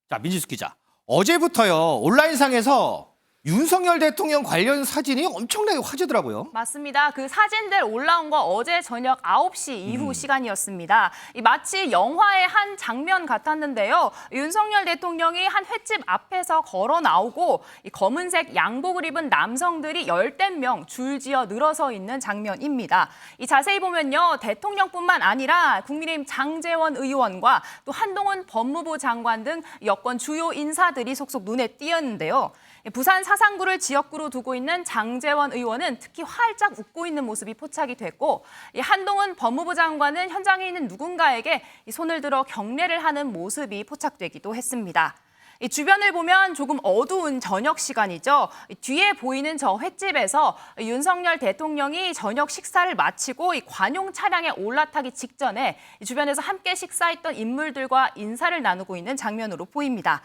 자, 민지수 기자. 어제부터요, 온라인상에서 윤석열 대통령 관련 사진이 엄청나게 화제더라고요. 맞습니다. 그 사진들 올라온 거 어제 저녁 9시 이후 시간이었습니다. 마치 영화의 한 장면 같았는데요. 윤석열 대통령이 한 횟집 앞에서 걸어 나오고 이 검은색 양복을 입은 남성들이 열댓 명 줄지어 늘어서 있는 장면입니다. 이 자세히 보면요. 대통령뿐만 아니라 국민의힘 장제원 의원과 또 한동훈 법무부 장관 등 여권 주요 인사들이 속속 눈에 띄었는데요. 부산 사상구를 지역구로 두고 있는 장제원 의원은 특히 활짝 웃고 있는 모습이 포착이 됐고 한동훈 법무부 장관은 현장에 있는 누군가에게 손을 들어 경례를 하는 모습이 포착되기도 했습니다. 이 주변을 보면 조금 어두운 저녁 시간이죠. 뒤에 보이는 저 횟집에서 윤석열 대통령이 저녁 식사를 마치고 이 관용 차량에 올라타기 직전에 주변에서 함께 식사했던 인물들과 인사를 나누고 있는 장면으로 보입니다.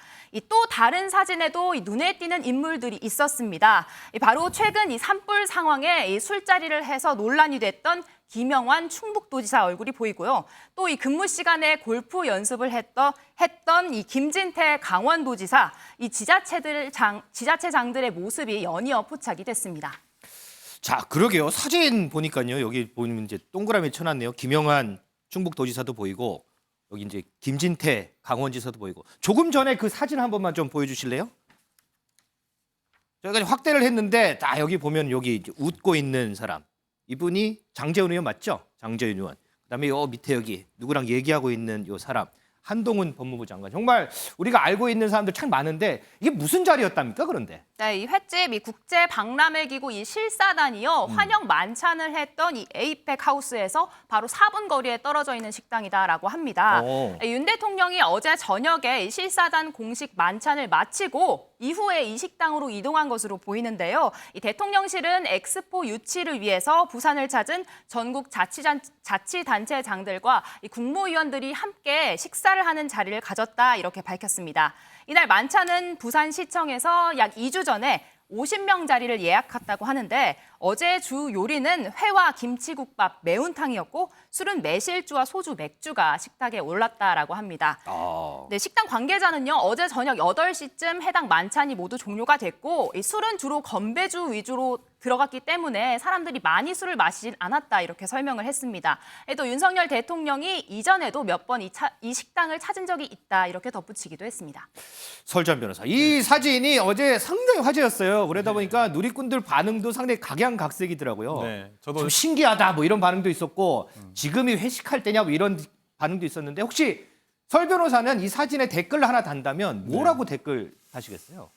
또 다른 사진에도 눈에 띄는 인물들이 있었습니다. 바로 최근 이 산불 상황에 이 술자리를 해서 논란이 됐던 김영환 충북도지사 얼굴이 보이고요. 또 이 근무 시간에 골프 연습을 했던 이 김진태 강원도지사, 이 지자체장들의 모습이 연이어 포착이 됐습니다. 자, 그러게요. 사진 보니까요. 여기 보면 이제 동그라미 쳐놨네요. 김영환 충북도지사도 보이고 여기 이제 김진태 강원지사도 보이고. 조금 전에 그 사진 한 번만 좀 보여주실래요? 저희가 확대를 했는데 다 여기 보면 여기 이제 웃고 있는 사람. 이분이 장제원 의원 맞죠? 장제원 의원. 그다음에 요 밑에 여기 누구랑 얘기하고 있는 요 사람. 한동훈 법무부 장관. 정말 우리가 알고 있는 사람들 참 많은데 이게 무슨 자리였답니까? 그런데. 네, 이 횟집 이 국제 박람회 기구 이 실사단이요 환영 만찬을 했던 이 에이펙 하우스에서 바로 4분 거리에 떨어져 있는 식당이다라고 합니다. 윤 대통령이 어제 저녁에 이 실사단 공식 만찬을 마치고 이후에 이 식당으로 이동한 것으로 보이는데요. 이 대통령실은 엑스포 유치를 위해서 부산을 찾은 전국 자치단체장들과 이 국무위원들이 함께 식사를 하는 자리를 가졌다 이렇게 밝혔습니다. 이날 만찬은 부산시청에서 약 2주 전에 50명 자리를 예약했다고 하는데 어제 주 요리는 회와 김치국밥, 매운탕이었고 술은 매실주와 소주, 맥주가 식탁에 올랐다라고 합니다. 네, 식당 관계자는요. 어제 저녁 8시쯤 해당 만찬이 모두 종료가 됐고 이 술은 주로 건배주 위주로 들어갔기 때문에 사람들이 많이 술을 마시진 않았다 이렇게 설명을 했습니다. 또 윤석열 대통령이 이전에도 몇 번 이 식당을 찾은 적이 있다 이렇게 덧붙이기도 했습니다. 설전 변호사. 이 사진이 어제 상당히 화제였어요. 그러다 보니까 누리꾼들 반응도 상당히 각양각색이더라고요. 네, 저도 좀 신기하다 뭐 이런 반응도 있었고 지금이 회식할 때냐 뭐 이런 반응도 있었는데 혹시 설 변호사는 이 사진에 댓글 하나 단다면 뭐라고 댓글 다시겠어요?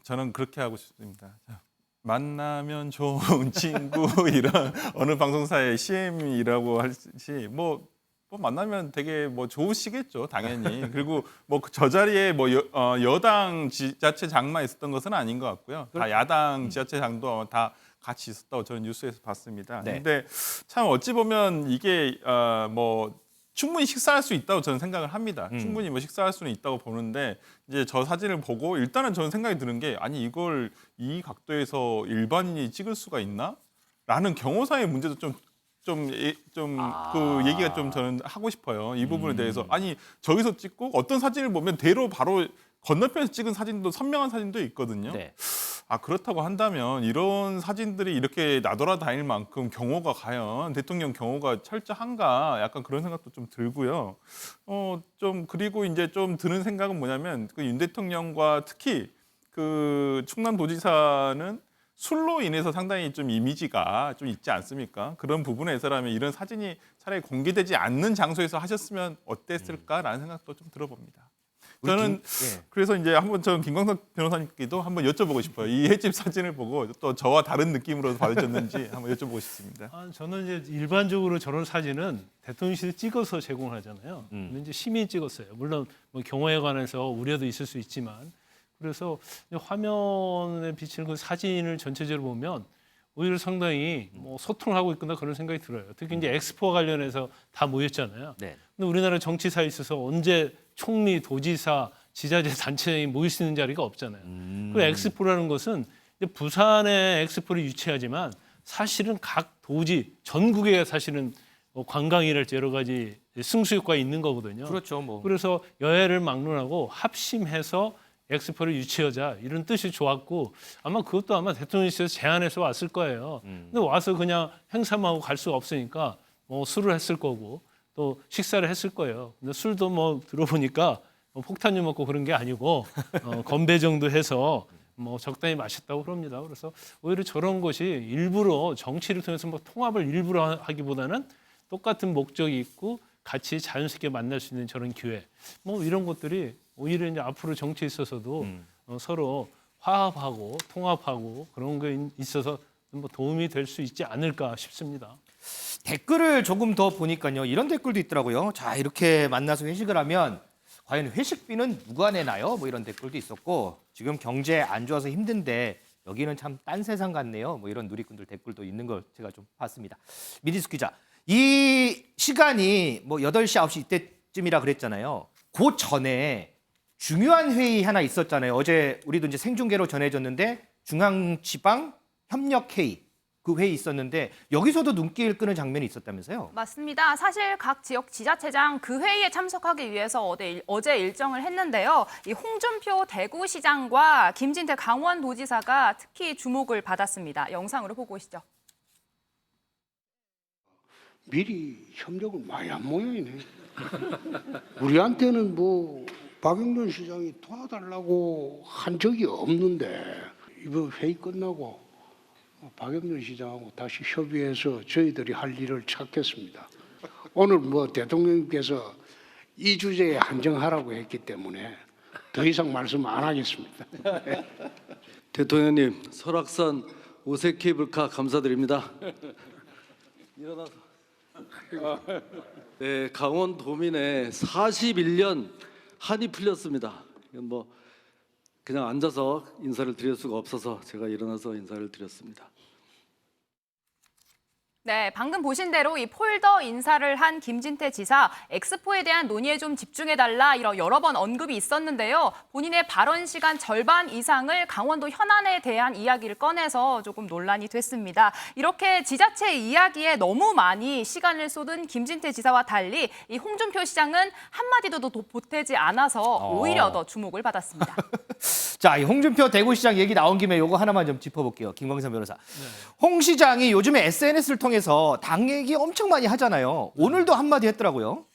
저는 그렇게 하고 싶습니다. 자, 만나면 좋은 친구 이런 어느 방송사의 CM이라고 할지 뭐 만나면 되게 뭐 좋으시겠죠, 당연히. 그리고 뭐 저 자리에 뭐 여당 지자체장만 있었던 것은 아닌 것 같고요. 다 야당 지자체장도 다 같이 있었다고 저는 뉴스에서 봤습니다. 네. 근데 참 어찌 보면 이게 뭐 충분히 식사할 수 있다고 저는 생각을 합니다. 충분히 뭐 식사할 수는 있다고 보는데 이제 저 사진을 보고 일단은 저는 생각이 드는 게 아니 이걸 이 각도에서 일반인이 찍을 수가 있나? 라는 경호상의 문제도 좀 그 얘기가 좀 저는 하고 싶어요. 이 부분에 대해서 아니 저기서 찍고 어떤 사진을 보면 대로 바로 건너편에서 찍은 사진도 선명한 사진도 있거든요. 네. 그렇다고 한다면 이런 사진들이 이렇게 나돌아다닐 만큼 경호가 과연 대통령 경호가 철저한가 약간 그런 생각도 좀 들고요. 좀 그리고 이제 좀 드는 생각은 뭐냐면 그 윤 대통령과 특히 그 충남도지사는 술로 인해서 상당히 좀 이미지가 좀 있지 않습니까? 그런 부분에서라면 이런 사진이 차라리 공개되지 않는 장소에서 하셨으면 어땠을까라는 생각도 좀 들어봅니다. 저는 그래서 이제 한번 저 김광석 변호사님께도 한번 여쭤보고 싶어요. 이 횟집 사진을 보고 또 저와 다른 느낌으로 받으셨는지 한번 여쭤보고 싶습니다. 저는 이제 일반적으로 저런 사진은 대통령실이 찍어서 제공하잖아요. 근데 이제 시민이 찍었어요. 물론 뭐 경호에 관해서 우려도 있을 수 있지만 그래서 화면에 비치는 그 사진을 전체적으로 보면 오히려 상당히 뭐 소통하고 있구나 그런 생각이 들어요. 특히 이제 엑스포와 관련해서 다 모였잖아요. 네. 근데 우리나라 정치사에 있어서 언제 총리, 도지사, 지자체 단체장이 모일 수 있는 자리가 없잖아요. 그 엑스포라는 것은 이제 부산에 엑스포를 유치하지만 사실은 각 도지 전국에 사실은 뭐 관광이랄지 여러 가지 승수효과가 있는 거거든요. 그렇죠. 뭐. 그래서 여야를 막론하고 합심해서 엑스포를 유치하자 이런 뜻이 좋았고 아마 그것도 아마 대통령실에서 제안해서 왔을 거예요. 근데 와서 그냥 행사만 하고 갈 수가 없으니까 뭐 술을 했을 거고 또 식사를 했을 거예요. 근데 술도 뭐 들어보니까 뭐 폭탄주 먹고 그런 게 아니고 건배 정도 해서 뭐 적당히 마셨다고 그럽니다. 그래서 오히려 저런 것이 일부러 정치를 통해서 뭐 통합을 일부러 하기보다는 똑같은 목적이 있고 같이 자연스럽게 만날 수 있는 저런 기회, 뭐 이런 것들이 오히려 이제 앞으로 정치에 있어서도 서로 화합하고 통합하고 그런 게 있어서 뭐 도움이 될 수 있지 않을까 싶습니다. 댓글을 조금 더 보니까요. 이런 댓글도 있더라고요. 자, 이렇게 만나서 회식을 하면 과연 회식비는 누가 내나요? 뭐 이런 댓글도 있었고 지금 경제 안 좋아서 힘든데 여기는 참 딴 세상 같네요. 뭐 이런 누리꾼들 댓글도 있는 걸 제가 좀 봤습니다. 미디스 기자, 이 시간이 뭐 8시, 9시 이때쯤이라 그랬잖아요. 그 전에 중요한 회의 하나 있었잖아요. 어제 우리도 이제 생중계로 전해졌는데 중앙지방 협력회의 그 회의 있었는데 여기서도 눈길 끄는 장면이 있었다면서요? 맞습니다. 사실 각 지역 지자체장 그 회의에 참석하기 위해서 어제 일정을 했는데요. 이 홍준표 대구시장과 김진태 강원도지사가 특히 주목을 받았습니다. 영상으로 보고 오시죠. 미리 협력을 많이 한 모양이네. 우리한테는 뭐 박영돈 시장이 도와달라고 한 적이 없는데 이번 회의 끝나고 박영돈 시장하고 다시 협의해서 저희들이 할 일을 찾겠습니다. 오늘 뭐 대통령님께서 이 주제에 한정하라고 했기 때문에 더 이상 말씀 안 하겠습니다. 대통령님, 설악산 오색 케이블카 감사드립니다. 일어나서. 네, 강원도민의 41년 한이 풀렸습니다. 이건 뭐 그냥 앉아서 인사를 드릴 수가 없어서 제가 일어나서 인사를 드렸습니다. 네, 방금 보신 대로 이 폴더 인사를 한 김진태 지사, 엑스포에 대한 논의에 좀 집중해달라 이런 여러 번 언급이 있었는데요. 본인의 발언 시간 절반 이상을 강원도 현안에 대한 이야기를 꺼내서 조금 논란이 됐습니다. 이렇게 지자체 이야기에 너무 많이 시간을 쏟은 김진태 지사와 달리 이 홍준표 시장은 한마디도 보태지 않아서 오히려 더 주목을 받았습니다. 자, 이 홍준표 대구시장 얘기 나온 김에 요거 하나만 좀 짚어볼게요. 김광선 변호사. 홍 시장이 요즘에 SNS를 통해서 당 얘기 엄청 많이 하잖아요. 오늘도 한마디 했더라고요.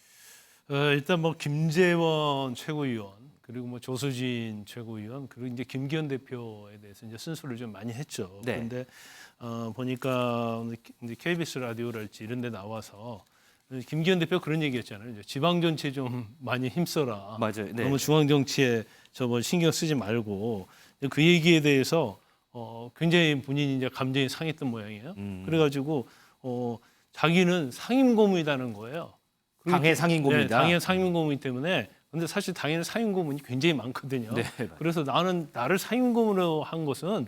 일단 뭐 김재원 최고위원 그리고 뭐 조수진 최고위원 그리고 이제 김기현 대표에 대해서 이제 쓴소리를 좀 많이 했죠. 네. 그런데 보니까 이제 KBS 라디오랄지 이런 데 나와서 김기현 대표 그런 얘기했잖아요. 이제 지방 정치에 좀 많이 힘써라. 맞아요. 네. 너무 중앙 정치에 뭐 신경 쓰지 말고 그 얘기에 대해서 굉장히 본인이 이제 감정이 상했던 모양이에요. 그래가지고 자기는 상임고문이라는 거예요. 그리고 당의 상임고문이다. 네, 당의 상임고문이기 때문에 근데 사실 당에는 상임고문이 굉장히 많거든요. 네. 그래서 나를 상임고문으로 한 것은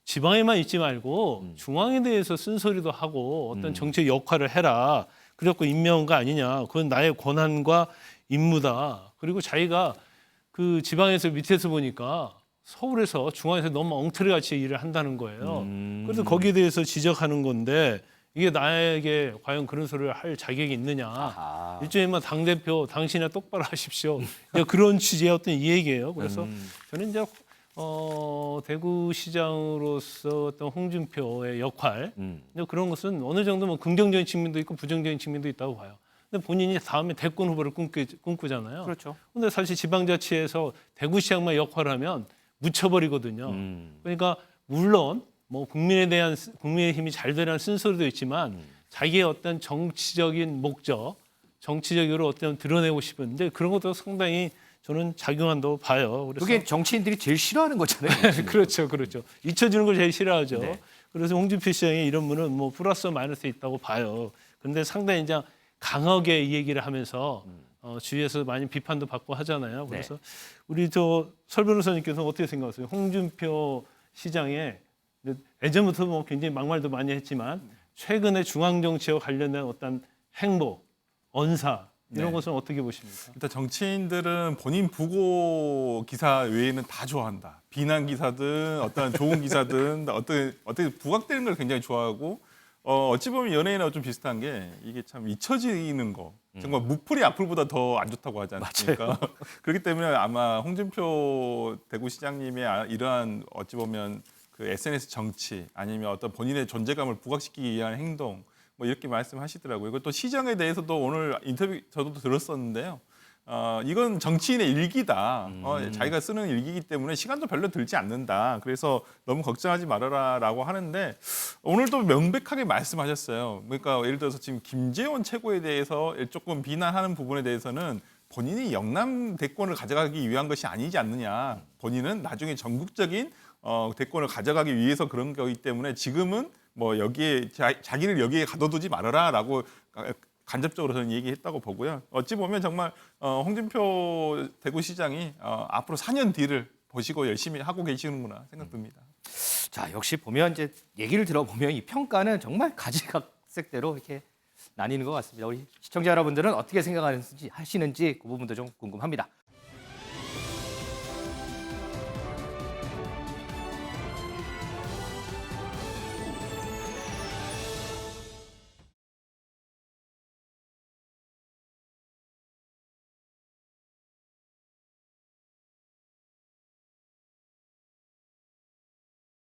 지방에만 있지 말고 중앙에 대해서 쓴소리도 하고 어떤 정책 역할을 해라. 그래갖고 임명한 거 아니냐. 그건 나의 권한과 임무다. 그리고 자기가 그 지방에서 밑에서 보니까 서울에서 중앙에서 너무 엉터리 같이 일을 한다는 거예요. 그래서 거기에 대해서 지적하는 건데 이게 나에게 과연 그런 소리를 할 자격이 있느냐. 아하. 일종의 당대표 당신이나 똑바로 하십시오. 이제 그런 취지의 어떤 이 얘기예요. 그래서 저는 이제 대구시장으로서 어떤 홍준표의 역할 이제 그런 것은 어느 정도 뭐 긍정적인 측면도 있고 부정적인 측면도 있다고 봐요. 근데 본인이 다음에 대권 후보를 꿈꾸잖아요. 그렇죠. 근데 사실 지방자치에서 대구시장만 역할을 하면 묻혀버리거든요. 그러니까 물론 뭐 국민의힘이 잘 되라는 쓴소리도 있지만 자기의 어떤 정치적인 목적, 정치적으로 어떤 드러내고 싶은데 그런 것도 상당히 저는 작용한다고 봐요. 그래서 그게 정치인들이 제일 싫어하는 거잖아요. 그렇죠. 잊혀지는 걸 제일 싫어하죠. 네. 그래서 홍준표 시장의 이런 분은 뭐 플러스 마이너스 있다고 봐요. 그런데 상당히 이제 강하게 이 얘기를 하면서 주위에서 많이 비판도 받고 하잖아요. 그래서 우리 설 변호사님께서 어떻게 생각하세요? 홍준표 시장의 예전부터 뭐 굉장히 막말도 많이 했지만 최근에 중앙 정치와 관련된 어떤 행보, 언사 이런 것은 어떻게 보십니까? 일단 정치인들은 본인 부고 기사 외에는 다 좋아한다. 비난 기사든 어떤 좋은 기사든 어떻게 부각되는 걸 굉장히 좋아하고 어찌 보면 연예인하고 좀 비슷한 게 이게 참 잊혀지는 거. 정말 무풀이 악플보다 더 안 좋다고 하지 않습니까? 그렇기 때문에 아마 홍준표 대구시장님의 이러한 어찌 보면 그 SNS 정치 아니면 어떤 본인의 존재감을 부각시키기 위한 행동 뭐 이렇게 말씀하시더라고요. 그리고 또 시장에 대해서도 오늘 인터뷰 저도 들었었는데요. 이건 정치인의 일기다. 자기가 쓰는 일기이기 때문에 시간도 별로 들지 않는다. 그래서 너무 걱정하지 말아라라고 하는데 오늘도 명백하게 말씀하셨어요. 그러니까 예를 들어서 지금 김재원 최고에 대해서 조금 비난하는 부분에 대해서는 본인이 영남 대권을 가져가기 위한 것이 아니지 않느냐. 본인은 나중에 전국적인 대권을 가져가기 위해서 그런 거기 때문에 지금은 뭐 여기에 자기를 여기에 가둬두지 말아라라고 간접적으로 저는 얘기했다고 보고요. 어찌 보면 정말 홍준표 대구시장이 앞으로 4년 뒤를 보시고 열심히 하고 계시는구나 생각됩니다. 자, 역시 보면 이제 얘기를 들어보면 이 평가는 정말 가지각색대로 이렇게 나뉘는 것 같습니다. 우리 시청자 여러분들은 어떻게 생각하시는지 그 부분도 좀 궁금합니다.